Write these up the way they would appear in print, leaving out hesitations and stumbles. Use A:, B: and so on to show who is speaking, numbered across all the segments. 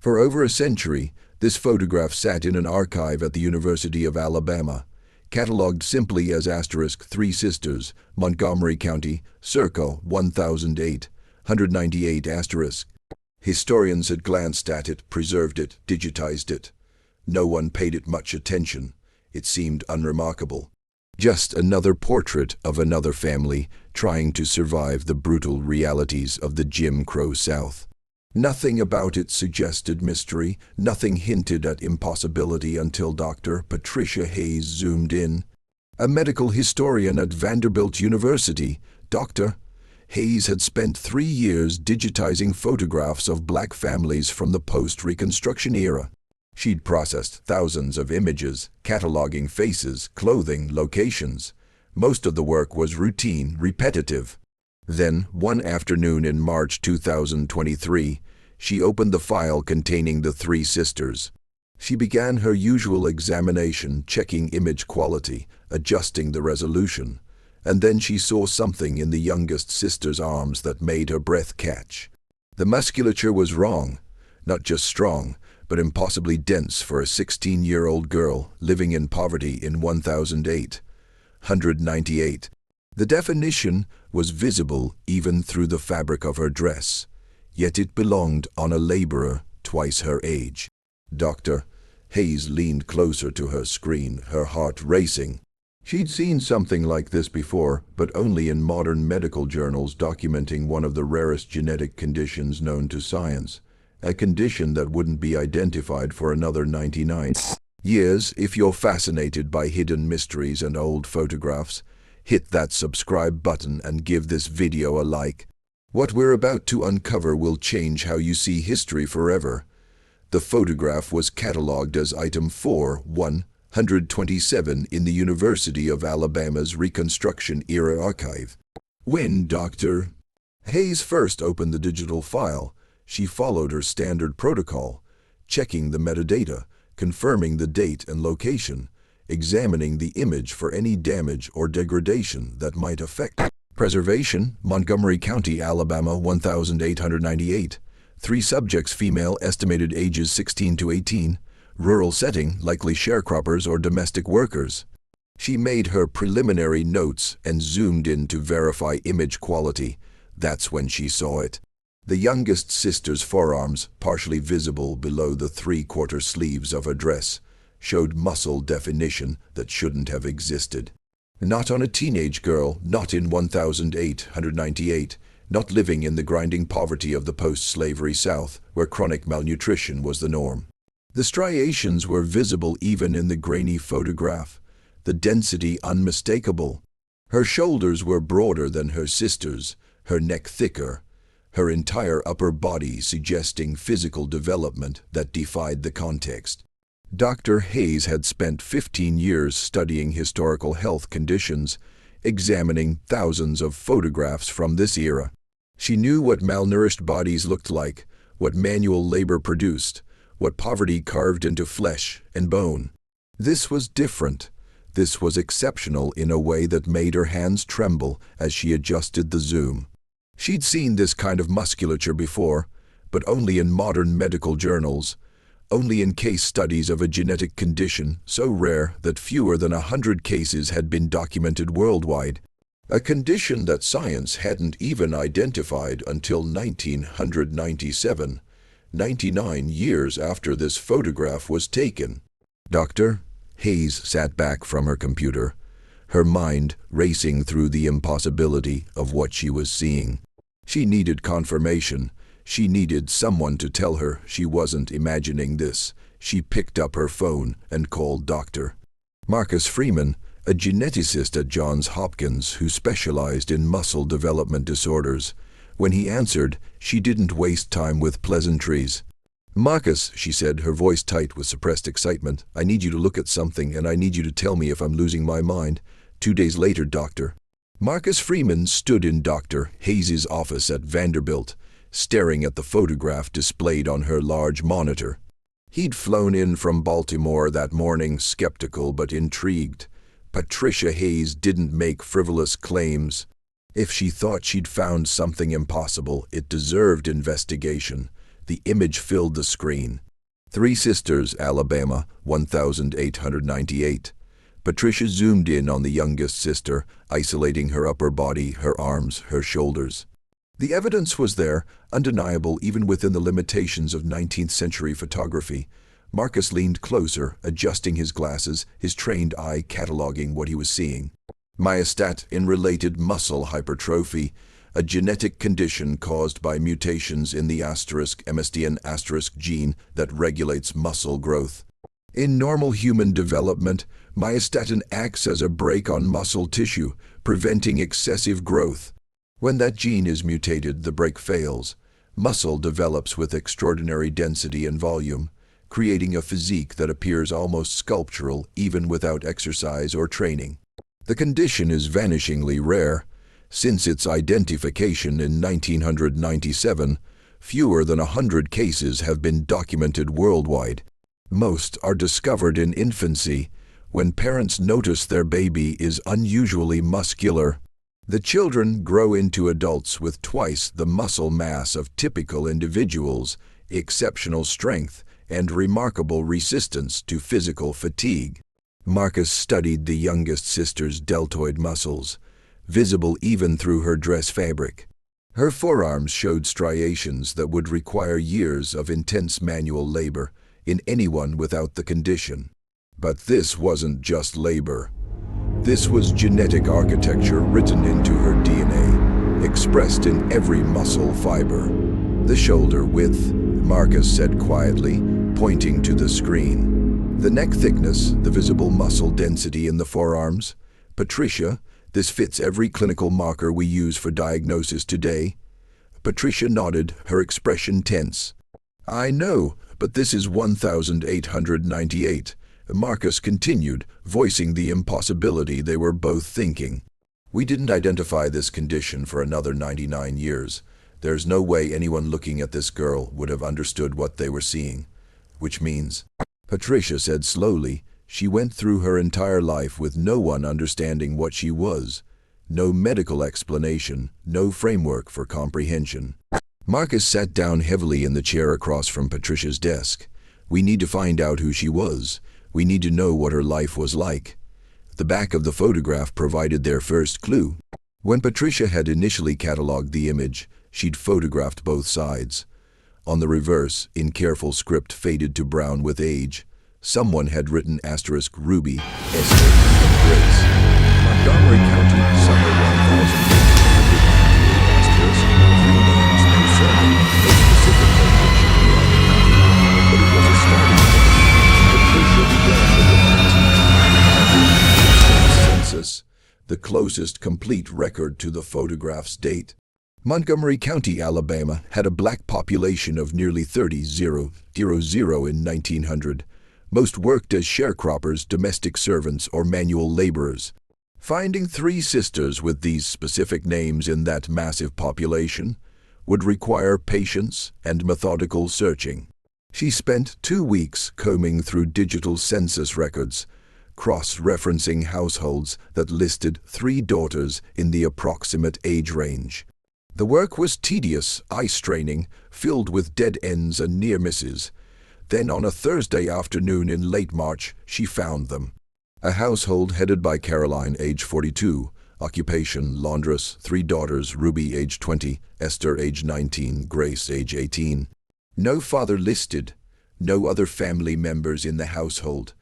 A: For over a century, this photograph sat in an archive at the University of Alabama, catalogued simply as *3 Sisters, Montgomery County, circa 1008, 198 *. Historians had glanced at it, preserved it, digitized it. No one paid it much attention. It seemed unremarkable. Just another portrait of another family trying to survive the brutal realities of the Jim Crow South. Nothing about it suggested mystery, nothing hinted at impossibility until Dr. Patricia Hayes zoomed in. A medical historian at Vanderbilt University, Dr. Hayes had spent 3 years digitizing photographs of black families from the post-Reconstruction era. She'd processed thousands of images, cataloging faces, clothing, locations. Most of the work was routine, repetitive. Then, one afternoon in March 2023, she opened the file containing the 3 sisters. She began her usual examination, checking image quality, adjusting the resolution. And then she saw something in the youngest sister's arms that made her breath catch. The musculature was wrong, not just strong, but impossibly dense for a 16-year-old girl living in poverty in 198. The definition was visible even through the fabric of her dress, yet it belonged on a laborer twice her age. Dr. Hayes leaned closer to her screen, her heart racing. She'd seen something like this before, but only in modern medical journals documenting one of the rarest genetic conditions known to science. A condition that wouldn't be identified for another 99 years. If you're fascinated by hidden mysteries and old photographs, hit that subscribe button and give this video a like. What we're about to uncover will change how you see history forever. The photograph was catalogued as item 4-127 in the University of Alabama's Reconstruction Era archive. When Dr. Hayes first opened the digital file, she followed her standard protocol, checking the metadata, confirming the date and location, examining the image for any damage or degradation that might affect preservation. Montgomery County, Alabama, 1898. 3 subjects, female, estimated ages 16 to 18. Rural setting, likely sharecroppers or domestic workers. She made her preliminary notes and zoomed in to verify image quality. That's when she saw it. The youngest sister's forearms, partially visible below the 3/4 sleeves of her dress, showed muscle definition that shouldn't have existed. Not on a teenage girl, not in 1898, not living in the grinding poverty of the post-slavery South, where chronic malnutrition was the norm. The striations were visible even in the grainy photograph, the density unmistakable. Her shoulders were broader than her sister's, her neck thicker, her entire upper body suggesting physical development that defied the context. Dr. Hayes had spent 15 years studying historical health conditions, examining thousands of photographs from this era. She knew what malnourished bodies looked like, what manual labor produced, what poverty carved into flesh and bone. This was different. This was exceptional in a way that made her hands tremble as she adjusted the zoom. She'd seen this kind of musculature before, but only in modern medical journals, only in case studies of a genetic condition so rare that fewer than 100 cases had been documented worldwide. A condition that science hadn't even identified until 1997, 99 years after this photograph was taken. Dr. Hayes sat back from her computer, her mind racing through the impossibility of what she was seeing. She needed confirmation. She needed someone to tell her she wasn't imagining this. She picked up her phone and called Dr. Marcus Freeman, a geneticist at Johns Hopkins who specialized in muscle development disorders. When he answered, she didn't waste time with pleasantries. "Marcus," she said, her voice tight with suppressed excitement, "I need you to look at something, and I need you to tell me if I'm losing my mind." 2 days later, Dr. Marcus Freeman stood in Dr. Hayes' office at Vanderbilt, staring at the photograph displayed on her large monitor. He'd flown in from Baltimore that morning, skeptical but intrigued. Patricia Hayes didn't make frivolous claims. If she thought she'd found something impossible, it deserved investigation. The image filled the screen. Three Sisters, Alabama, 1898. Patricia zoomed in on the youngest sister, isolating her upper body, her arms, her shoulders. The evidence was there, undeniable even within the limitations of 19th century photography. Marcus leaned closer, adjusting his glasses, his trained eye cataloging what he was seeing. Myostatin-related muscle hypertrophy, a genetic condition caused by mutations in the MSDN* gene that regulates muscle growth. In normal human development, myostatin acts as a brake on muscle tissue, preventing excessive growth. When that gene is mutated, the brake fails. Muscle develops with extraordinary density and volume, creating a physique that appears almost sculptural even without exercise or training. The condition is vanishingly rare. Since its identification in 1997, fewer than 100 cases have been documented worldwide. Most are discovered in infancy, when parents notice their baby is unusually muscular. The children grow into adults with twice the muscle mass of typical individuals, exceptional strength, and remarkable resistance to physical fatigue. Marcus studied the youngest sister's deltoid muscles, visible even through her dress fabric. Her forearms showed striations that would require years of intense manual labor in anyone without the condition. But this wasn't just labor. This was genetic architecture written into her DNA, expressed in every muscle fiber. The shoulder width, Marcus said quietly, pointing to the screen. The neck thickness, the visible muscle density in the forearms. Patricia, this fits every clinical marker we use for diagnosis today. Patricia nodded, her expression tense. I know, but this is 1898. Marcus continued, voicing the impossibility they were both thinking. We didn't identify this condition for another 99 years. There's no way anyone looking at this girl would have understood what they were seeing. Which means, Patricia said slowly, she went through her entire life with no one understanding what she was. No medical explanation, no framework for comprehension. Marcus sat down heavily in the chair across from Patricia's desk. We need to find out who she was. We need to know what her life was like. The back of the photograph provided their first clue. When Patricia had initially cataloged the image, she'd photographed both sides. On the reverse, in careful script faded to brown with age, someone had written * Ruby, Esther, and Grace. Montgomery County, summer 1898, *, 3 names, no surname, no specific location. But it was a starting point. Patricia began with the 1900 census, the closest complete record to the photograph's date. Montgomery County, Alabama, had a black population of nearly 30,000 in 1900. Most worked as sharecroppers, domestic servants, or manual laborers. Finding 3 sisters with these specific names in that massive population would require patience and methodical searching. She spent 2 weeks combing through digital census records, cross-referencing households that listed 3 daughters in the approximate age range. The work was tedious, eye-straining, filled with dead ends and near misses. Then on a Thursday afternoon in late March, she found them. A household headed by Caroline, age 42, occupation laundress, 3 daughters, Ruby, age 20, Esther, age 19, Grace, age 18. No father listed, no other family members in the household.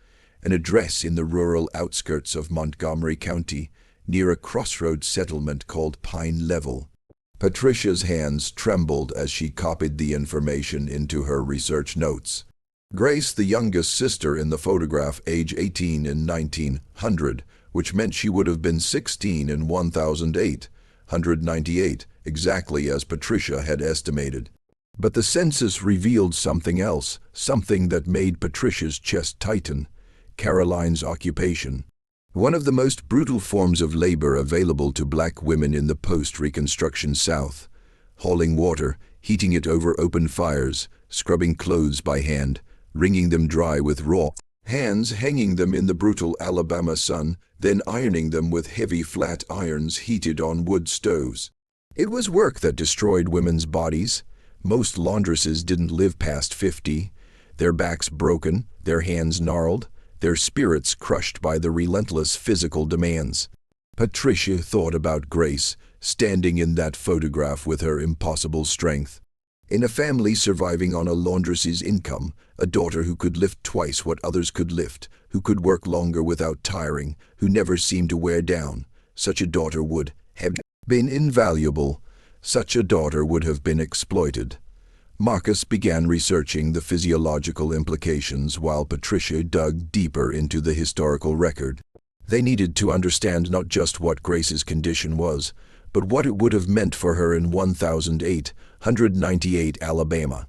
A: An address in the rural outskirts of Montgomery County, near a crossroads settlement called Pine Level. Patricia's hands trembled as she copied the information into her research notes. Grace, the youngest sister in the photograph, age 18 in 1900, which meant she would have been 16 in 1898, exactly as Patricia had estimated. But the census revealed something else, something that made Patricia's chest tighten: Caroline's occupation. One of the most brutal forms of labor available to black women in the post-Reconstruction South. Hauling water, heating it over open fires, scrubbing clothes by hand, wringing them dry with raw hands, hanging them in the brutal Alabama sun, then ironing them with heavy flat irons heated on wood stoves. It was work that destroyed women's bodies. Most laundresses didn't live past 50, their backs broken, their hands gnarled, their spirits crushed by the relentless physical demands. Patricia thought about Grace, standing in that photograph with her impossible strength. In a family surviving on a laundress's income, a daughter who could lift twice what others could lift, who could work longer without tiring, who never seemed to wear down, such a daughter would have been invaluable. Such a daughter would have been exploited. Marcus began researching the physiological implications while Patricia dug deeper into the historical record. They needed to understand not just what Grace's condition was, but what it would have meant for her in 1898 Alabama.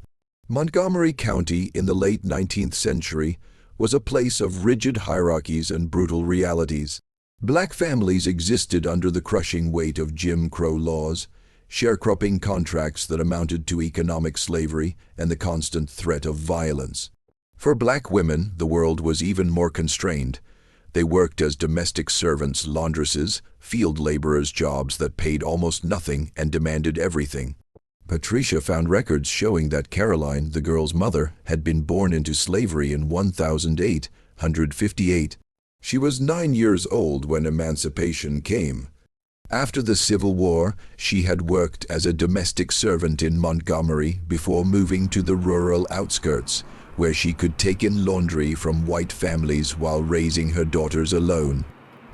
A: Montgomery County in the late 19th century was a place of rigid hierarchies and brutal realities. Black families existed under the crushing weight of Jim Crow laws, sharecropping contracts that amounted to economic slavery, and the constant threat of violence. For black women, the world was even more constrained. They worked as domestic servants, laundresses, field laborers, jobs that paid almost nothing and demanded everything. Patricia found records showing that Caroline, the girl's mother, had been born into slavery in 1858. She was 9 years old when emancipation came. After the Civil War, she had worked as a domestic servant in Montgomery before moving to the rural outskirts, where she could take in laundry from white families while raising her daughters alone.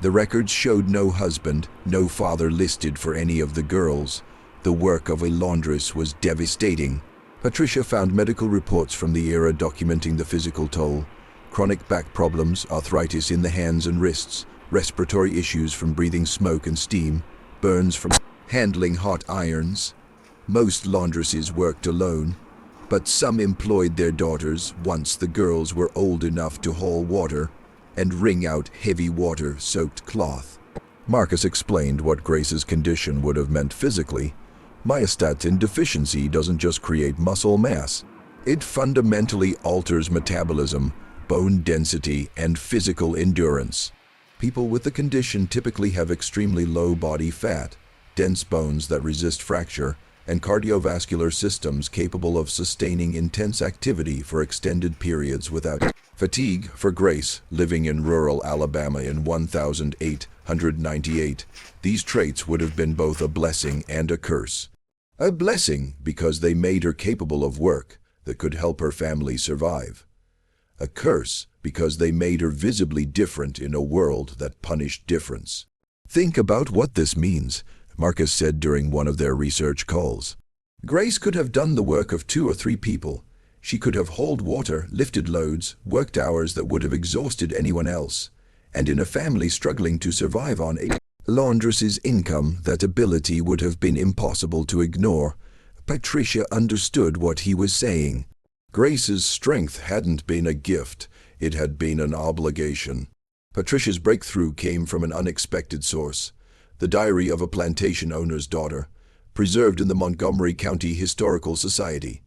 A: The records showed no husband, no father listed for any of the girls. The work of a laundress was devastating. Patricia found medical reports from the era documenting the physical toll: chronic back problems, arthritis in the hands and wrists, respiratory issues from breathing smoke and steam, burns from handling hot irons. Most laundresses worked alone, but some employed their daughters once the girls were old enough to haul water and wring out heavy water-soaked cloth. Marcus explained what Grace's condition would have meant physically. Myostatin deficiency doesn't just create muscle mass. It fundamentally alters metabolism, bone density, and physical endurance. People with the condition typically have extremely low body fat, dense bones that resist fracture, and cardiovascular systems capable of sustaining intense activity for extended periods without fatigue. For Grace, living in rural Alabama in 1898, these traits would have been both a blessing and a curse. A blessing because they made her capable of work that could help her family survive. A curse because they made her visibly different in a world that punished difference. Think about what this means, Marcus said during one of their research calls. Grace could have done the work of 2 or 3 people. She could have hauled water, lifted loads, worked hours that would have exhausted anyone else. And in a family struggling to survive on a laundress's income, that ability would have been impossible to ignore. Patricia understood what he was saying. Grace's strength hadn't been a gift, it had been an obligation. Patricia's breakthrough came from an unexpected source: the diary of a plantation owner's daughter, preserved in the Montgomery County Historical Society.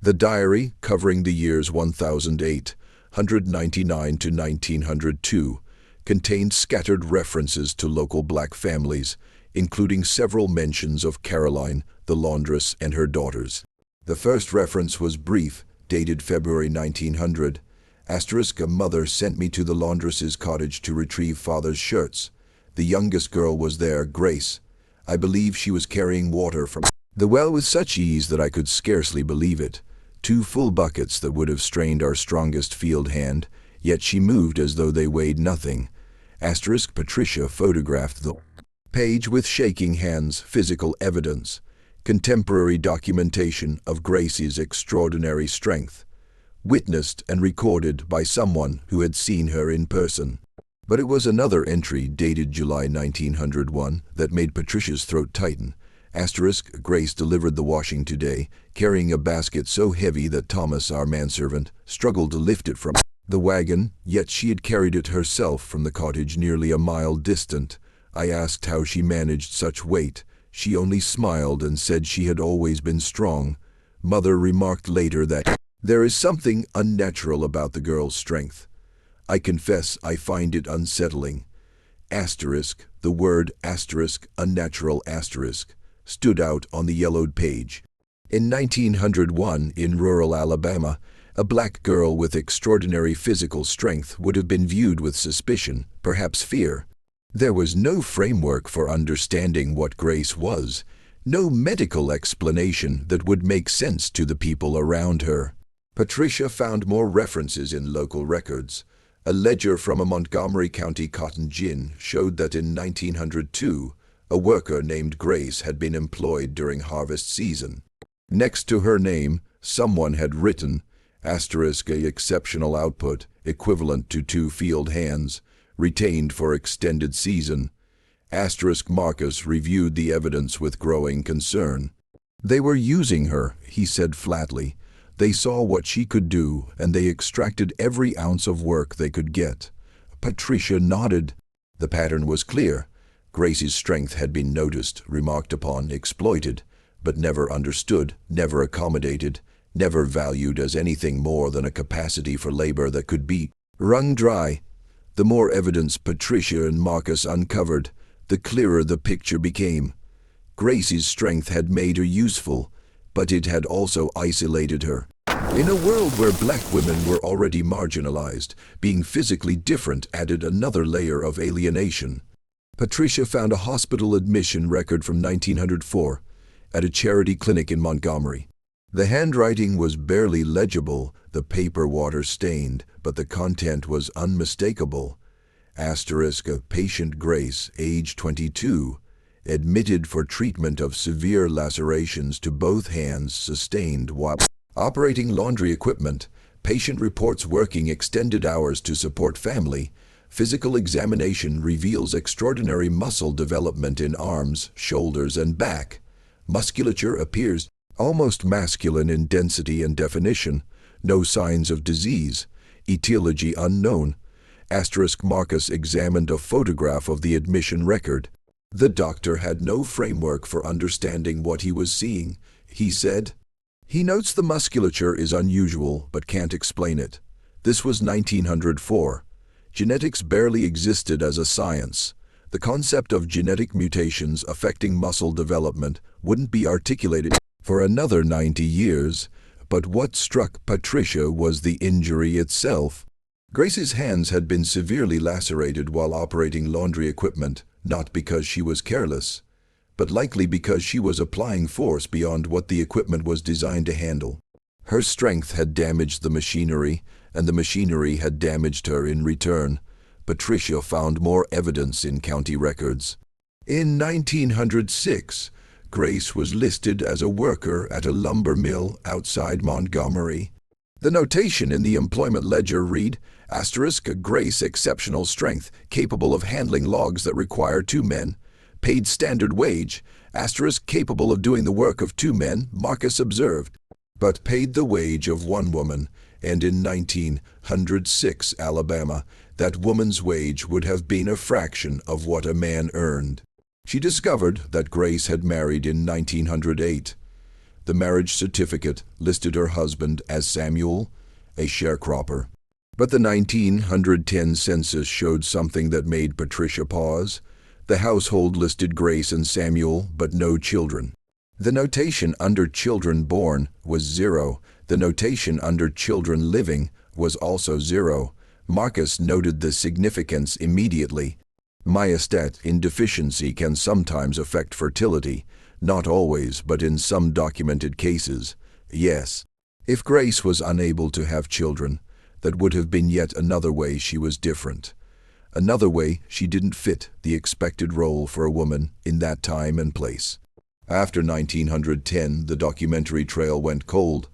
A: The diary, covering the years 1899 to 1902, contained scattered references to local black families, including several mentions of Caroline, the laundress, and her daughters. The first reference was brief, dated February 1900. A mother sent me to the laundress's cottage to retrieve father's shirts. The youngest girl was there, Grace. I believe she was carrying water from the well with such ease that I could scarcely believe it. 2 full buckets that would have strained our strongest field hand, yet she moved as though they weighed nothing. Patricia photographed the page with shaking hands, physical evidence, contemporary documentation of Grace's extraordinary strength, witnessed and recorded by someone who had seen her in person. But it was another entry dated July 1901 that made Patricia's throat tighten. Grace delivered the washing today, carrying a basket so heavy that Thomas, our manservant, struggled to lift it from the wagon, yet she had carried it herself from the cottage nearly a mile distant. I asked how she managed such weight. She only smiled and said she had always been strong. Mother remarked later that there is something unnatural about the girl's strength. I confess I find it unsettling. The word *, unnatural *, stood out on the yellowed page. In 1901, in rural Alabama, a black girl with extraordinary physical strength would have been viewed with suspicion, perhaps fear. There was no framework for understanding what Grace was, no medical explanation that would make sense to the people around her. Patricia found more references in local records. A ledger from a Montgomery County cotton gin showed that in 1902, a worker named Grace had been employed during harvest season. Next to her name, someone had written, exceptional output, equivalent to 2 field hands, retained for extended season. Marcus reviewed the evidence with growing concern. They were using her, he said flatly. They saw what she could do, and they extracted every ounce of work they could get. Patricia nodded. The pattern was clear. Grace's strength had been noticed, remarked upon, exploited, but never understood, never accommodated, never valued as anything more than a capacity for labor that could be wrung dry. The more evidence Patricia and Marcus uncovered, the clearer the picture became. Grace's strength had made her useful, but it had also isolated her. In a world where black women were already marginalized, being physically different added another layer of alienation. Patricia found a hospital admission record from 1904 at a charity clinic in Montgomery. The handwriting was barely legible, the paper water-stained, but the content was unmistakable. Patient Grace, age 22, admitted for treatment of severe lacerations to both hands sustained while operating laundry equipment. Patient reports working extended hours to support family. Physical examination reveals extraordinary muscle development in arms, shoulders, and back. Musculature appears almost masculine in density and definition. No signs of disease. Etiology unknown. Marcus examined a photograph of the admission record. The doctor had no framework for understanding what he was seeing, he said. He notes the musculature is unusual but can't explain it. This was 1904. Genetics barely existed as a science. The concept of genetic mutations affecting muscle development wouldn't be articulated for another 90 years, but what struck Patricia was the injury itself. Grace's hands had been severely lacerated while operating laundry equipment, not because she was careless, but likely because she was applying force beyond what the equipment was designed to handle. Her strength had damaged the machinery, and the machinery had damaged her in return. Patricia found more evidence in county records. In 1906, Grace was listed as a worker at a lumber mill outside Montgomery. The notation in the employment ledger read, Grace exceptional strength, capable of handling logs that require 2 men, paid standard wage, capable of doing the work of 2 men, Marcus observed, but paid the wage of 1 woman, and in 1906 Alabama, that woman's wage would have been a fraction of what a man earned. She discovered that Grace had married in 1908. The marriage certificate listed her husband as Samuel, a sharecropper. But the 1910 census showed something that made Patricia pause. The household listed Grace and Samuel, but no children. The notation under children born was 0. The notation under children living was also 0. Marcus noted the significance immediately. Myostat indeficiency can sometimes affect fertility, not always, but in some documented cases, yes. If Grace was unable to have children, that would have been yet another way she was different. Another way she didn't fit the expected role for a woman in that time and place. After 1910, the documentary trail went cold.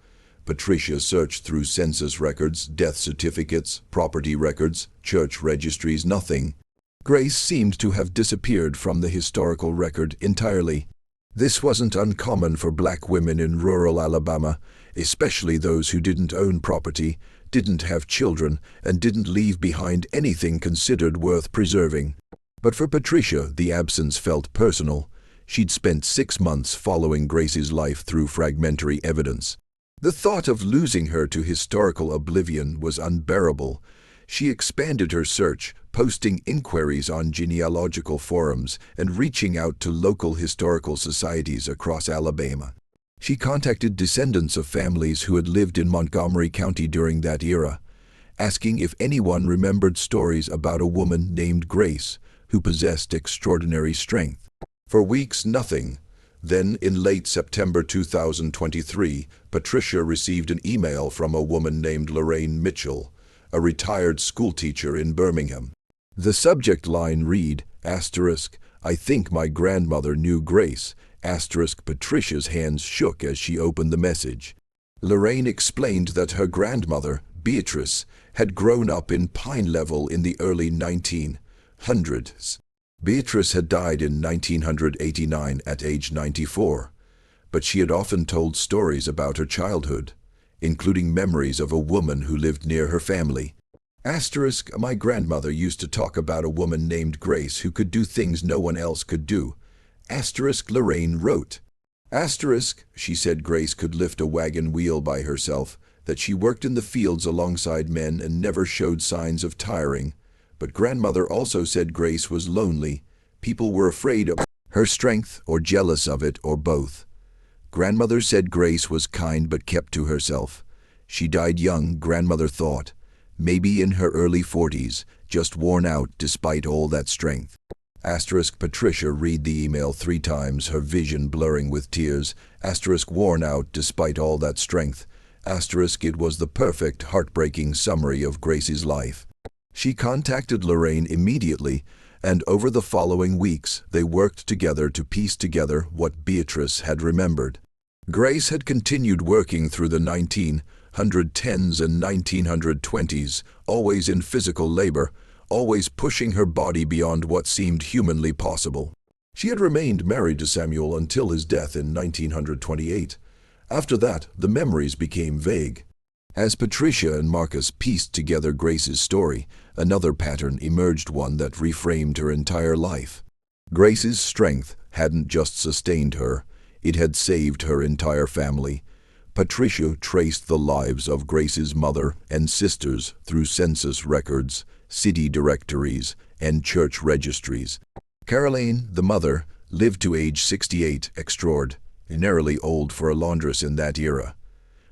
A: Patricia searched through census records, death certificates, property records, church registries, nothing. Grace seemed to have disappeared from the historical record entirely. This wasn't uncommon for black women in rural Alabama, especially those who didn't own property, didn't have children, and didn't leave behind anything considered worth preserving. But for Patricia, the absence felt personal. She'd spent 6 months following Grace's life through fragmentary evidence. The thought of losing her to historical oblivion was unbearable. She expanded her search, posting inquiries on genealogical forums and reaching out to local historical societies across Alabama. She contacted descendants of families who had lived in Montgomery County during that era, asking if anyone remembered stories about a woman named Grace who possessed extraordinary strength. For weeks, nothing. Then, in late September 2023, Patricia received an email from a woman named Lorraine Mitchell, a retired schoolteacher in Birmingham. The subject line read, "I think my grandmother knew Grace." Patricia's hands shook as she opened the message. Lorraine explained that her grandmother, Beatrice, had grown up in Pine Level in the early 1900s. Beatrice had died in 1989 at age 94, but she had often told stories about her childhood, including memories of a woman who lived near her family. My grandmother used to talk about a woman named Grace who could do things no one else could do. Lorraine wrote. She said Grace could lift a wagon wheel by herself, that she worked in the fields alongside men and never showed signs of tiring. But grandmother also said Grace was lonely. People were afraid of her strength or jealous of it or both. Grandmother said Grace was kind but kept to herself. She died young, grandmother thought, maybe in her early 40s, just worn out despite all that strength. Patricia read the email 3 times, her vision blurring with tears. Worn out despite all that strength. It was the perfect, heartbreaking summary of Grace's life. She contacted Lorraine immediately, and over the following weeks, they worked together to piece together what Beatrice had remembered. Grace had continued working through the 1910s and 1920s, always in physical labor, always pushing her body beyond what seemed humanly possible. She had remained married to Samuel until his death in 1928. After that, the memories became vague. As Patricia and Marcus pieced together Grace's story, another pattern emerged, one that reframed her entire life. Grace's strength hadn't just sustained her, it had saved her entire family. Patricia traced the lives of Grace's mother and sisters through census records, city directories, and church registries. Caroline, the mother, lived to age 68, extraordinarily old for a laundress in that era.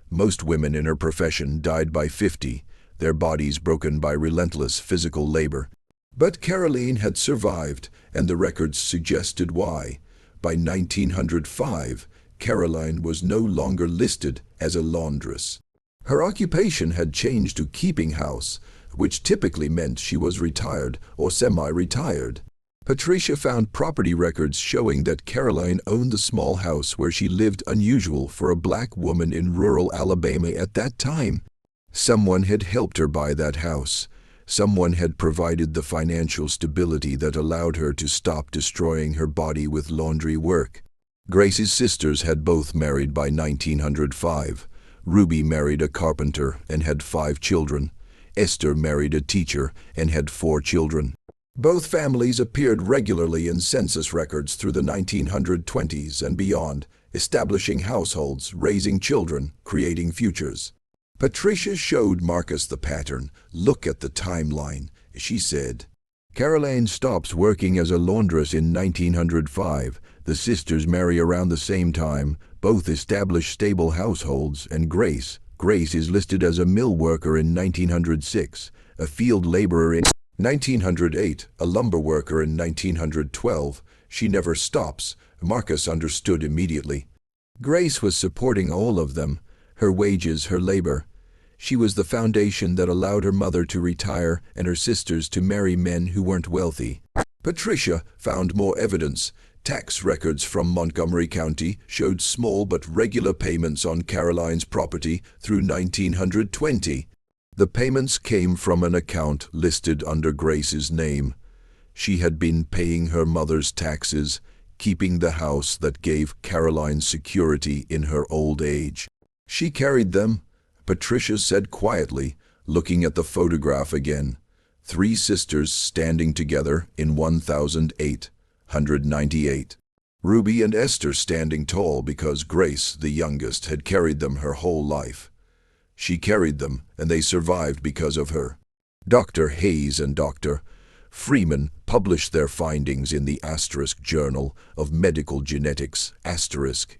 A: Most women in her profession died by 50, their bodies broken by relentless physical labor. But Caroline had survived, and the records suggested why. By 1905, Caroline was no longer listed as a laundress. Her occupation had changed to keeping house, which typically meant she was retired or semi-retired. Patricia found property records showing that Caroline owned the small house where she lived, unusual for a black woman in rural Alabama at that time. Someone had helped her buy that house. Someone had provided the financial stability that allowed her to stop destroying her body with laundry work. Grace's sisters had both married by 1905. Ruby married a carpenter and had 5 children. Esther married a teacher and had 4 children. Both families appeared regularly in census records through the 1920s and beyond, establishing households, raising children, creating futures. Patricia showed Marcus the pattern. "Look at the timeline," she said. Caroline stops working as a laundress in 1905. The sisters marry around the same time. Both establish stable households, and Grace is listed as a mill worker in 1906, a field laborer in 1908, a lumber worker in 1912. She never stops. Marcus understood immediately. Grace was supporting all of them, her wages, her labor. She was the foundation that allowed her mother to retire and her sisters to marry men who weren't wealthy. Patricia found more evidence. Tax records from Montgomery County showed small but regular payments on Caroline's property through 1920. The payments came from an account listed under Grace's name. She had been paying her mother's taxes, keeping the house that gave Caroline security in her old age. She carried them, Patricia said quietly, looking at the photograph again. 3 sisters standing together in 1898. Ruby and Esther standing tall because Grace, the youngest, had carried them her whole life. She carried them, and they survived because of her. Dr. Hayes and Dr. Freeman published their findings in the Journal of Medical Genetics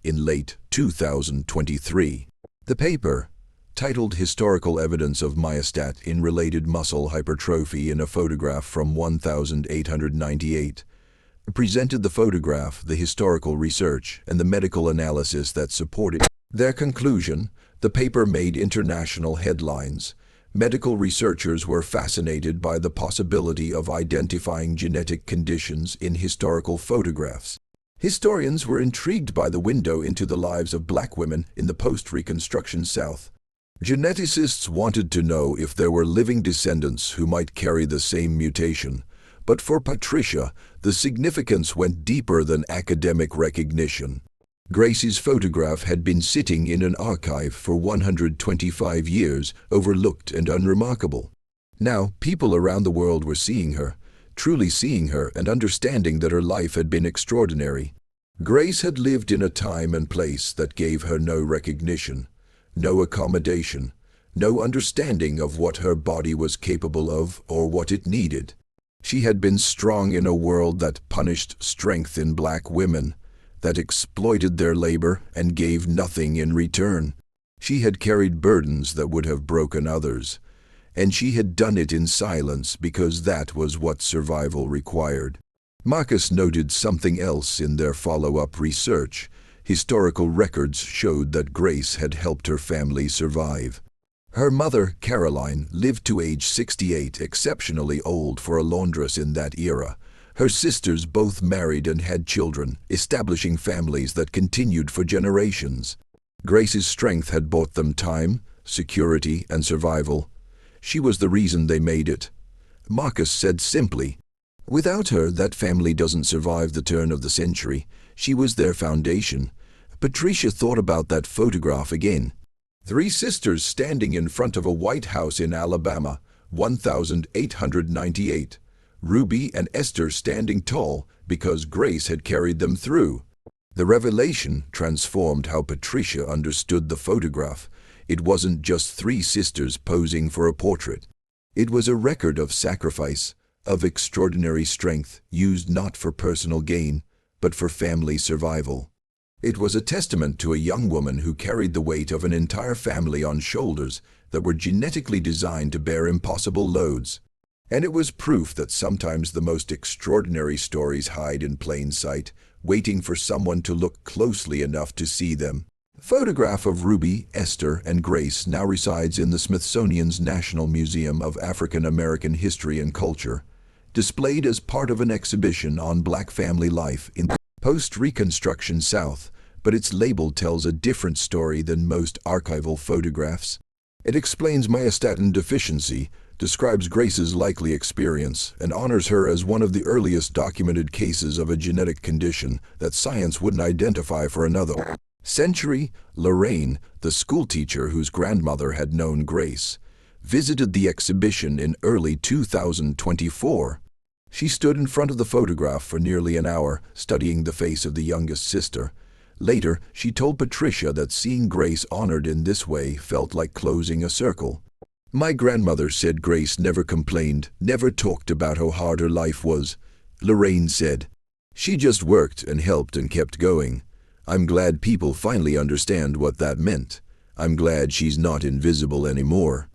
A: in late 2023. The paper, titled Historical Evidence of Myostatin in Related Muscle Hypertrophy in a Photograph from 1898, presented the photograph, the historical research, and the medical analysis that supported their conclusion. The paper made international headlines. Medical researchers were fascinated by the possibility of identifying genetic conditions in historical photographs. Historians were intrigued by the window into the lives of Black women in the post-Reconstruction South. Geneticists wanted to know if there were living descendants who might carry the same mutation. But for Patricia, the significance went deeper than academic recognition. Grace's photograph had been sitting in an archive for 125 years, overlooked and unremarkable. Now, people around the world were seeing her, truly seeing her and understanding that her life had been extraordinary. Grace had lived in a time and place that gave her no recognition, no accommodation, no understanding of what her body was capable of or what it needed. She had been strong in a world that punished strength in Black women, that exploited their labor and gave nothing in return. She had carried burdens that would have broken others, and she had done it in silence because that was what survival required. Marcus noted something else in their follow-up research. Historical records showed that Grace had helped her family survive. Her mother, Caroline, lived to age 68, exceptionally old for a laundress in that era. Her sisters both married and had children, establishing families that continued for generations. Grace's strength had bought them time, security, and survival. She was the reason they made it. Marcus said simply, "Without her, that family doesn't survive the turn of the century. She was their foundation." Patricia thought about that photograph again. 3 sisters standing in front of a White House in Alabama, 1898. Ruby and Esther standing tall because Grace had carried them through. The revelation transformed how Patricia understood the photograph. It wasn't just 3 sisters posing for a portrait. It was a record of sacrifice, of extraordinary strength, used not for personal gain, but for family survival. It was a testament to a young woman who carried the weight of an entire family on shoulders that were genetically designed to bear impossible loads. And it was proof that sometimes the most extraordinary stories hide in plain sight, waiting for someone to look closely enough to see them. The photograph of Ruby, Esther, and Grace now resides in the Smithsonian's National Museum of African American History and Culture, displayed as part of an exhibition on Black family life in the post-Reconstruction South, but its label tells a different story than most archival photographs. It explains myostatin deficiency, describes Grace's likely experience, and honors her as one of the earliest documented cases of a genetic condition that science wouldn't identify for another century. Lorraine, the schoolteacher whose grandmother had known Grace, visited the exhibition in early 2024. She stood in front of the photograph for nearly an hour, studying the face of the youngest sister. Later, she told Patricia that seeing Grace honored in this way felt like closing a circle. "My grandmother said Grace never complained, never talked about how hard her life was," Lorraine said. "She just worked and helped and kept going. I'm glad people finally understand what that meant. I'm glad she's not invisible anymore."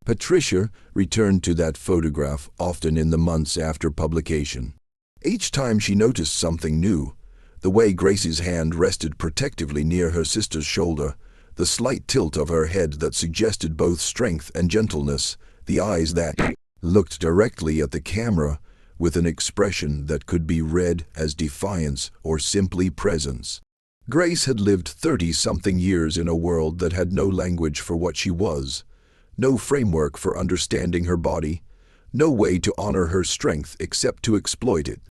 A: Patricia returned to that photograph often in the months after publication. Each time she noticed something new: the way Grace's hand rested protectively near her sister's shoulder, the slight tilt of her head that suggested both strength and gentleness, the eyes that looked directly at the camera with an expression that could be read as defiance or simply presence. Grace had lived 30-something years in a world that had no language for what she was, no framework for understanding her body, no way to honor her strength except to exploit it.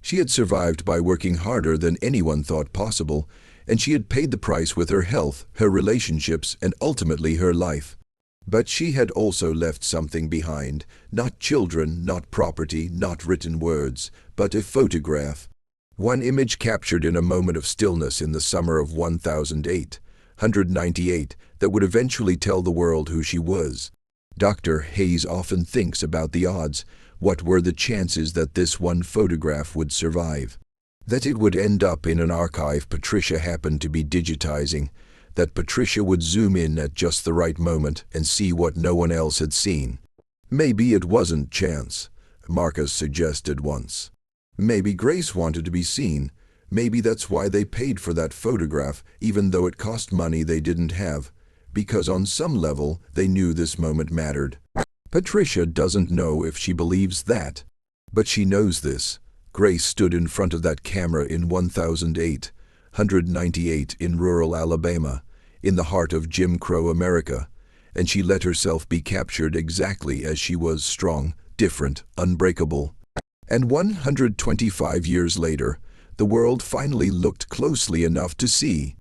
A: She had survived by working harder than anyone thought possible, and she had paid the price with her health, her relationships, and ultimately her life. But she had also left something behind, not children, not property, not written words, but a photograph. One image captured in a moment of stillness in the summer of 1898 that would eventually tell the world who she was. Dr. Hayes often thinks about the odds. What were the chances that this one photograph would survive? That it would end up in an archive Patricia happened to be digitizing, that Patricia would zoom in at just the right moment and see what no one else had seen. Maybe it wasn't chance, Marcus suggested once. Maybe Grace wanted to be seen. Maybe that's why they paid for that photograph, even though it cost money they didn't have, because on some level they knew this moment mattered. Patricia doesn't know if she believes that, but she knows this. Grace stood in front of that camera in 1898 in rural Alabama, in the heart of Jim Crow America, and she let herself be captured exactly as she was, strong, different, unbreakable. And 125 years later, the world finally looked closely enough to see